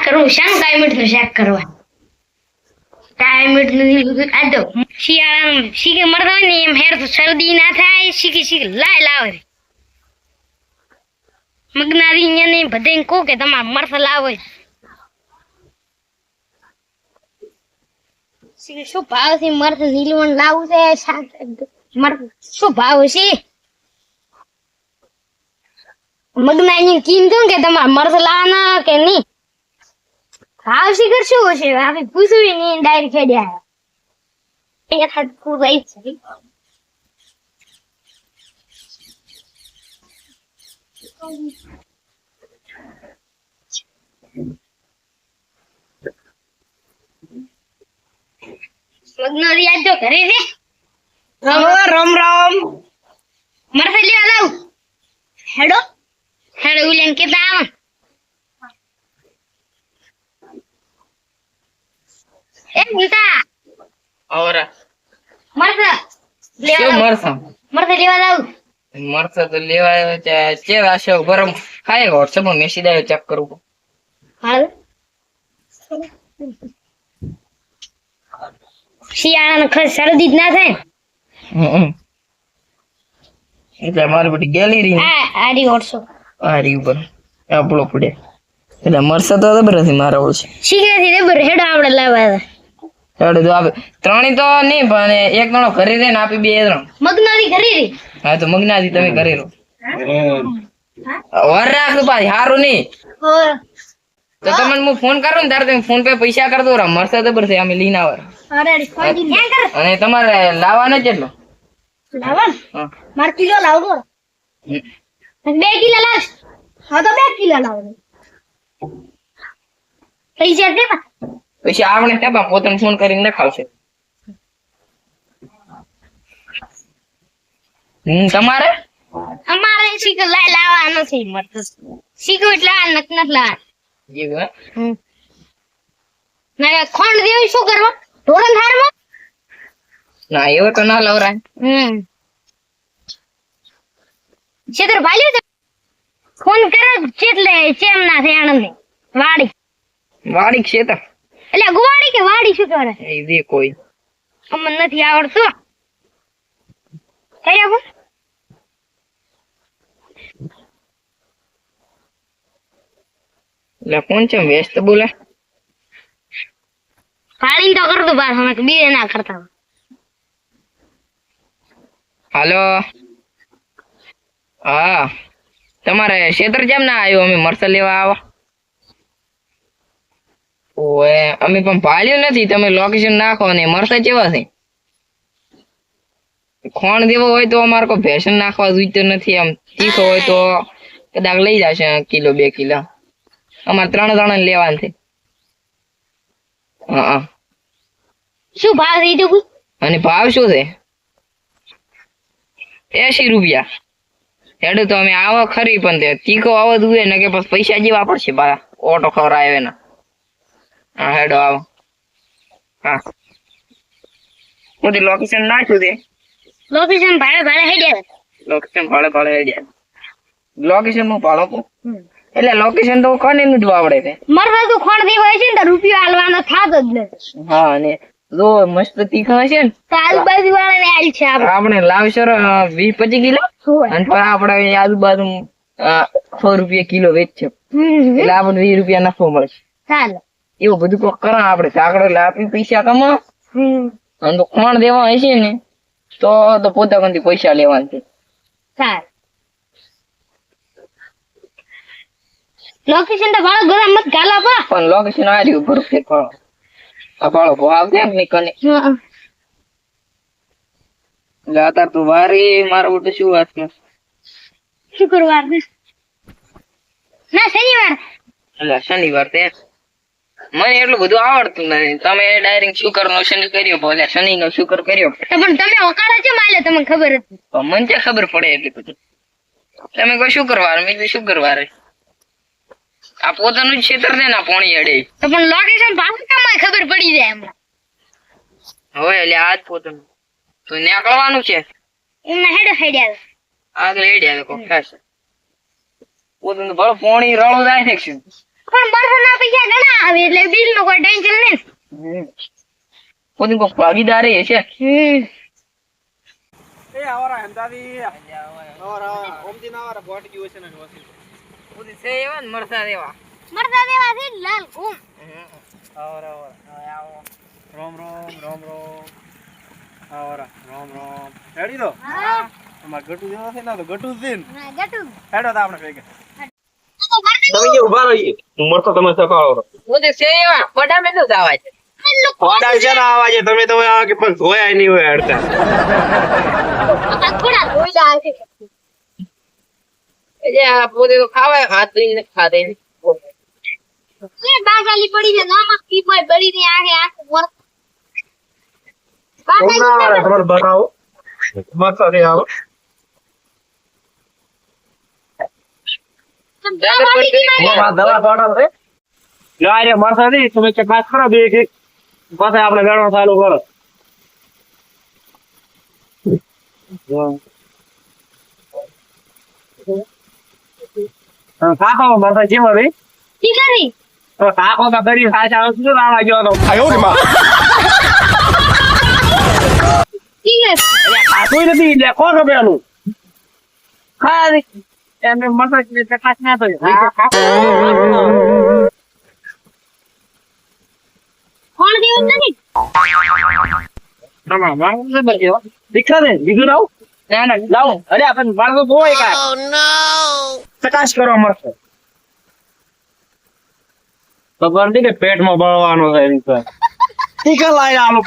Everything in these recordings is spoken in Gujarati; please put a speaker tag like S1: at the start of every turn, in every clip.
S1: કરું શાનું કાયમિટ નું શાક કરવા કાયમિટ નું આ તો શિયાળામાં શીકે મરતા હોય ને એમ હેર તો શરદી ના થાય શીખી લાવે મગનારી ને બધે કહો કે તમારે મરસા લાવો શું ભાવ છે મરસા નીલવણ લાવવું છે શાક શું ભાવ છે મગનાની કીધું કે તમારે મરસા લાવવાના કે નહીં ભાવ શીખર શું હશે આપણે પૂછ્યું નહીં ડાયરેક્ટ હેડ્યા એક હાથ પૂરાઈ છે મગનોરી આજ તો ઘરે છે રામ રામ મરસા લેવા લાવ હેડો ઉલેન કેતા આવ એ ઉલટા
S2: ઓરા
S1: મરસા લેવા લાવ
S2: મરસા તો લેવા ચેવા છે ગરમ ખાય વોટ્સએપ માં મેસેજ આવ્યો ચેક કરું
S1: હાલ શિયાળાનો ખર્ચ શરદી જ ના થાય
S2: એટલે મારી બધી ગેલેરી
S1: આડી ઓળસો
S2: આરી ઉપર આપણો પડે એટલે મરસા તો જબર નથી મારા ઓળ છે
S1: શીખેથી જબર હેડો આપણે લાવવા
S2: હેડો તો આપે ત્રણેય તો નહીં પણ એક જણો ઘરે રહે ને આપી બે ત્રણ
S1: મગનારી ઘરે રે
S2: હા તો મગનાથી તમે ઘરે રહો વર રાખ પાછી હારું નહીં તો તમને હું ફોન કરું ને તારે તમે ફોન પે પૈસા કરતો રહો મરસા જબર છે અમે લઈને આવે અને તમારે લાવવાનો કેટલો
S1: લાવવા માર કિલો લાવજો 2 કિલો લાવ હા તો 2 કિલો લાવ પૈસા દે
S2: પછી આપણે ત્યાં પોતાને ફોન કરીને નખાવશે તમારે
S1: અમારે શીખો લાવવા નથી મળતો શીખો એટલે આ નથી લાવવા ના ખોંડ દેવી શું કરવા ઢોરણ થારમાં
S2: ના એવો તો ના લવરાય
S1: છેતર ભાલ્યો ફોન કરો ચેટલે ચેમ ના છે આનંદ વાડી
S2: ક્ષેત્ર
S1: એટલે ગુવાડી કે વાડી શું કરે
S2: એ દે કોઈ
S1: અમને નથી આવડતું કઈ આપો
S2: એટલે કોણ છે વ્યસ્ત બોલે
S1: પાણી તો કરતો બાર અમે બીજે ના કરતા
S2: હાલો હા તમારે ક્ષેત્ર કેમ ના આવ્યો અમે મરસા લેવા આવો ઓએ અમે પણ ભાળ્યું નથી તમે લોકેશન નાખો ને મરસા કેવા છે ખોણ દેવો હોય તો અમારે કોઈ ભેસન નાખવા જોઈતો નથી આમ તીખો હોય તો કદાચ લઈ જશે કિલો 2 કિલો અમારે 3 જણા લેવાનું છે હા
S1: શું ભાવ છે તો
S2: અને ભાવ શું છે 80 રૂપિયા હેડો તો અમે આવો ખરી પણ તે તીખો આવો જોઈએ ને કે પછી પૈસા જેવા પડશે બારા ઓટો ખવડાવે ને હા હેડો આવો હા હું લોકેશન નાખ્યું છે
S1: લોકેશન ભાડે હેડ્યા
S2: લોકેશન ભાડે હેડ્યા લોકેશન નું ભાડો એટલે લોકેશન તો કોને નું જ આવડે છે
S1: મરવા તો ખોણ દેવા છે ને તો રૂપિયો આલવાનો થાતો જ નથી
S2: હા અને જો મસ્ત તીખા હશે ને
S1: તો આજુબાજુ વાળાને આલ છે
S2: આપણે લાવશો 20-25 કિલો અને આપણે આજુબાજુ 100 રૂપિયા કિલો વેચશે એટલે આપણે 20 રૂપિયા નફો મળશે
S1: ચાલો
S2: એવું બધું કોક કરા આપણે ઝાકડો એટલે આપી પૈસા કમાવો અને તો ખોણ દેવા હશે ને તો પોતાથી પૈસા લેવાના છે
S1: ચાલ લોકેશન તો ભાડો ગરમ મત ગાલા પા
S2: પણ લોકેશન આ રહ્યું પરફેક્ટ ભાડો આ ભાડો ભાવ છે ને કને એટલે અત્યારે તો વારી મારું તો શું વાત કર
S1: શુક્રવાર ના શનિવાર
S2: એટલે શનિવાર તે મને એટલું બધું આવડતું નથી તમે ડાયરેક્ટ શુક્ર નો શનિ કર્યો ભલે શનિ નો શુક્ર કર્યો
S1: પણ તમે ઓકાળા છે માલે તમને ખબર હતી
S2: મને ક્યાં ખબર પડે એટલી બધી તમે કહો શુક્રવાર મેં કીધું શુક્રવારે આ પોતાનું જ ક્ષેત્ર છે ને પોણી અડે
S1: તો પણ લોકેશન ભાષામાં ખબર પડી જાય એમ
S2: હવે એટલે આજ પોતાનું તો નીકળવાનું છે
S1: એમના હેડ્યા
S2: આગળ હેડ્યા કોક થશે પોતાનું ભલે પોણી રળો જાય છે
S1: પણ બરફના પૈસા ઘણા આવી એટલે બિલ નું કોઈ ટેન્શન નહીં.
S2: કોઈ કોઈ ભાગીદારી હશે.
S3: એ આવરા હંતાવી આવરા ઓમજી ના આવરા બોટ ગયો છે ને વસી
S2: ઓદી છે એવા ને મરસા દેવા.
S1: મરતા દેવા છે લાલ ઘૂમ.
S3: આવરા આવો રોમ રોમ રોમ રોમ આવરા રોમ રોમ રેડી દો
S1: હા
S3: તમાર ગટુ જેવો છે ને તો ગટુ જ દીન
S1: ના ગટુ
S3: હેડો તો આપણે ભેગા
S1: તો ભરતી
S4: તમે જે ઉભા રહી મરતો તમે સકાળો
S2: ઓદી છે એવા બડા મેં તો આવા છે.
S4: વાડા છે ને આવાજે તમે તો આ કે પણ જોયા નહીં હોય અડતા
S1: થોડા ધોઈ જાય છે.
S2: એ આ પોતે તો ખાવાય હાથ ધોઈને ખાધે.
S1: એ બાગાલી પડી છે નામાં પીપર બળી ની આંખે આંખ મર
S4: તમારે બતાવો મરતો દે આવો દવા પાડો રે યાર મરતા દે તમે કે પાસ કરો બે કે પાછા આપણે વેણો ચાલુ કરો કાકો મરતા જેવો રે
S1: ઠીક છે
S4: તો કાકો કા કરી સાચા શું લાવા ગયો તો
S1: ઠીક છે
S4: કોઈ નથી એટલે કોણ ખબેલું
S2: ખાલી એમને મરસા ચકાસ ના તો
S1: કોણ દેવું નથી
S4: દીકરા ને દીકરું આવું
S2: ના ના
S4: લાવું અરે આપણે માણસો જોવાય કા ચકાસ કરવા મળશે ખબર નથી કે પેટમાં બળવાનો છે એની પર ટીકા લાવી આલો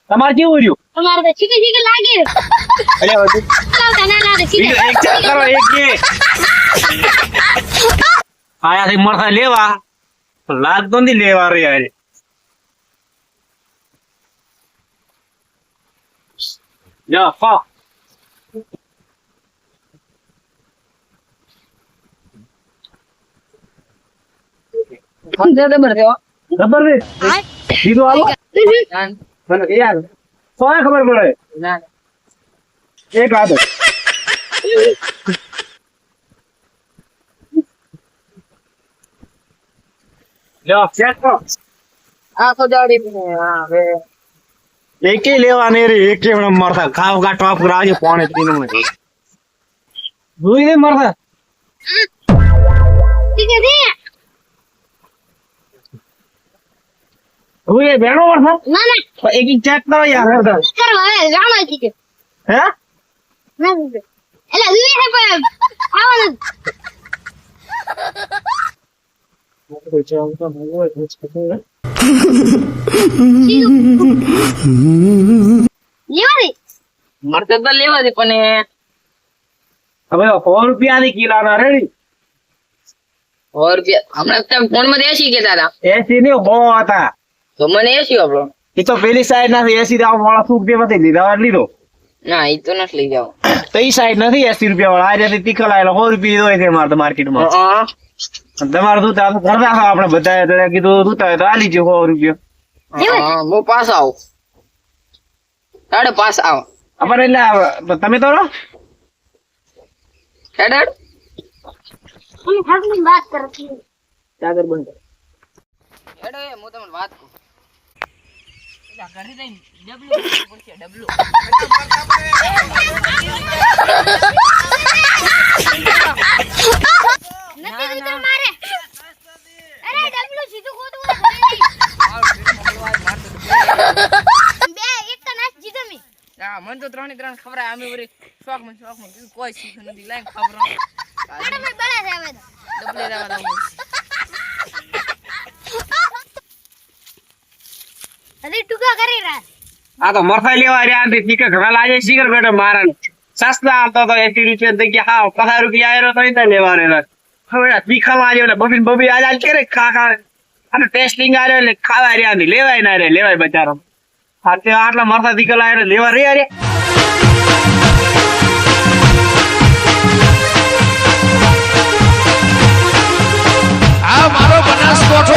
S4: તમારે કેવું રહ્યું
S1: તમારે તો ચીકે ચીકે લાગે
S4: અરે બધું
S1: લાવતા ના લાગે સીધે
S4: એક ચેક કરો એક કે આયાથી મરસા લેવા લાગતો નથી લેવા રે યાર જા ફા
S2: કોણ છે ખબર છે
S4: ખબર ને દીધો આલો મને યાર સોને ખબર પડે
S2: ના
S4: એક આદત લો ચેક કરો
S2: આ તો જાડી હા હવે
S4: એકે લેવા ને રે એકે મરતા ખાવ કા ટોપ રાજી પોણે ત્રીનું ને જોઈ ને મરતા
S1: ચીકે દે
S4: જોઈ બેનો મરતા
S1: ના ના
S4: એક ચેક કરો યાર મરતા
S1: કરો હવે જાણો ચીકે
S4: હે
S1: ના એટલે દુએ હે પર આવવાનું લેવા દે
S2: મરતે તો લેવા દે પણ
S4: હવે 100 રૂપિયા ની કિલો ના રેડી
S2: ઓર હમણાં તમે ફોન માં એસી કેતા હતા
S4: 80 ને 100 હતા
S2: તો મને એસી આપણો
S4: એ તો પેલી સાઈડ નથી 80 દાવ વાળા સુક દે મતે લીધા લીધો
S2: ના એ તો નથી લઈ જાવ
S4: તો ઈ સાઈડ નથી 80 રૂપિયા વાળા આ રીતે તીખા લાયેલા 100 રૂપિયા હોય છે મારે માર્કેટમાં તમારે દૂતા કરતા છો આપણે બધા એટલે કીધું દૂતા હોય તો આલી જો 100 રૂપિયા
S2: બહુ પાસ આવો હેડ પાસ આવો
S4: અમારે એટલે તમે તો રહો
S2: હેડ
S1: હું હકની વાત કરું છું
S2: ચાદર બંધ હેડ હું તમને વાત કહું એલા ઘરે જઈને ડબલું પૂછે ડબલું
S1: નથી ઉતર મારે અરે ડબલું સીધું ગોતું બે એક તો નાચ જીધો મી
S2: હા મને તો 3 ખબર આમે વરી શોખ માં કીધું કોઈ શીખ નથી લાઈન ખબર
S1: મેડમ મે બળા છે હવે
S2: ડબલે જવા દઉં
S1: હજી ટુકા કરી રહ્યા
S4: આ તો મરફાઈ લેવા રહ્યા ને તીખા ઘણા લાગે શીખર બેઠો મારા સસ્તા આવતો તો 80 રૂપિયા થઈ ગયા હા 50 રૂપિયા આયરો તો ઈ લેવા રે હવે તીખા લાગે એટલે બબીન બબી આજ કરે ખા અને ટેસ્ટિંગ આર્યો એટલે ખાવા રહ્યા ની લેવાય ના રે લેવાય બચારો આટલા મરતા તીખા લાગે લેવા રે યાર
S5: આ મારો બનાસકોઠો